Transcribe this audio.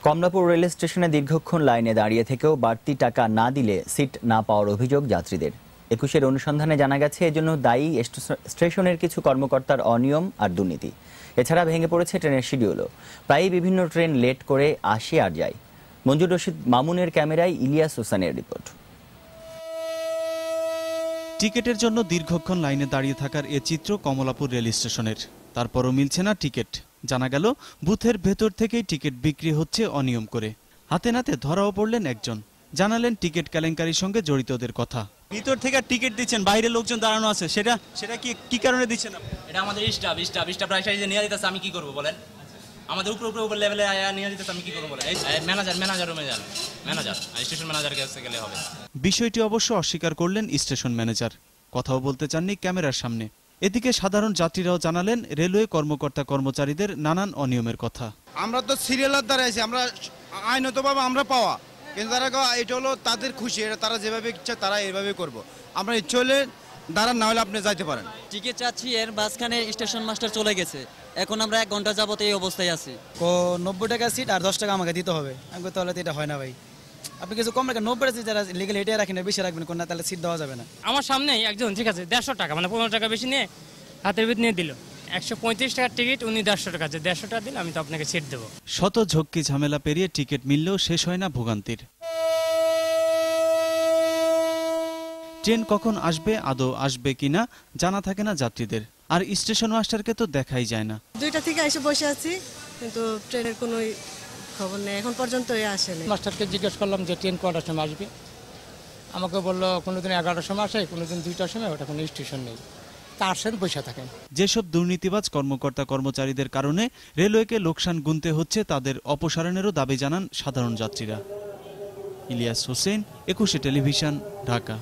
Kamalapur rail স্টেশনে দীর্ঘক্ষণ লাইনে দাঁড়িয়ে থেকেও বাড়তি টাকা না দিলে সিট না পাওয়ার অভিযোগ যাত্রীদের। ২১-এর অনুসন্ধানে জানা গেছে এজন্য দায়ী স্টেশনের কিছু কর্মকর্তার অনিয়ম আর দুর্নীতি। এছাড়া ভেঙে পড়েছে ট্রেনের শিডিউলও। প্রায়ই বিভিন্ন ট্রেন লেট করে আসে আর যায়। মঞ্জুর রশিদ মামুনের ক্যামেরায় ইলিয়াস হোসেনের রিপোর্ট। টিকেটের জন্য দীর্ঘক্ষণ লাইনে দাঁড়িয়ে থাকার এ চিত্র কমলাপুর রেল স্টেশনের। তারপরও মিলছে না টিকিট। জানা গেল বুথের ভেতর থেকেই টিকিট বিক্রি হচ্ছে অনিয়ম করে। হাতে নাতে ধরাও পড়লেন একজন, জানালেন টিকিট কেলেঙ্কারির সঙ্গে জড়িতদের কথা। ভিতর থেকে টিকিট দিচ্ছেন, বাইরে লোকজন দাঁড়ানো আছে, সেটা কি কারণে দিচ্ছেন? এটা আমাদের স্টাফ প্রাইস নিয়ে দিতেছে, আমি কি করবো বলেন? আমাদের উপর লেভেলে নিয়ে দিতেছে, আমি কি করবো বলেন? ম্যানেজার রুমে যান, স্টেশন ম্যানেজার কাছে গেলে হবে। বিষয়টি অবশ্য অস্বীকার করলেন স্টেশন ম্যানেজার। কথাও বলতে চাননি ক্যামেরার সামনে। এদিকে সাধারণ যাত্রীরাও জানালেন রেলওয়ে কর্মকর্তা কর্মচারীদের নানান অনিয়মের কথা। আমরা তো সিরিয়ালের দ্বারা আছি, আমরা আইনতভাবে আমরা পাওয়া, কিন্তু তারা এটা হলো তাদের খুশি, এটা তারা যেভাবে ইচ্ছা তারা এইভাবে করব। আমরা ইচ্ছে হলে দাঁড়ান, না হলে আপনি যাইতে পারেন। টিকিট চাচ্ছি, এর মাঝখানে স্টেশন মাস্টার চলে গেছে। এখন আমরা 1 ঘন্টা যাবত এই অবস্থায় আছি। 90 টাকা সিট আর 10 টাকা আমাকে দিতে হবে। আমি তাহলে তো এটা হয় না ভাই, আপনি কিছু কম রাখেন। 90 সিট যারা লিগেল এটা রাখেন, বেশি রাখবেন কোন না, তাহলে সিট দেওয়া যাবে না। আমার সামনে একজন ঠিক আছে 150 টাকা মানে 15 টাকা বেশি নিয়ে হাতের ভিতর নিয়ে দিল। 135 টাকার টিকিট, উনি 150 টাকা, 150 টাকা দিলে আমি তো আপনাকে সিট দেবো। শত ঝক্কি ঝামেলা পেরিয়ে টিকিট মিললেও শেষ হয় না ভোগান্তির। ট্রেন কখন আসবে, আদৌ আসবে কিনা জানা থাকে না যাত্রীদের। আর স্টেশন মাস্টারকে তো দেখাই যায় না। 2টা থেকে এসে বসে আছি, কিন্তু ট্রেনের কোনো খবর নেই, এখন পর্যন্ত আসেনি। মাস্টারকে জিজ্ঞেস করলাম যে ট্রেন কটার সময় আসবে, আমাকে বললো কোনোদিন 11টার সময় আসে, কোনোদিন 2টার সময়, ওটা কোনো স্টেশন নেই। তা আসেন, বসে থাকেন। যেসব দুর্নীতিবাজ কর্মকর্তা কর্মচারীদের কারণে রেলওয়েকে লোকসান গুনতে হচ্ছে, তাদের অপসারণেরও দাবি জানান সাধারণ যাত্রীরা। ইলিয়াস হোসেন, 21 টেলিভিশন, ঢাকা।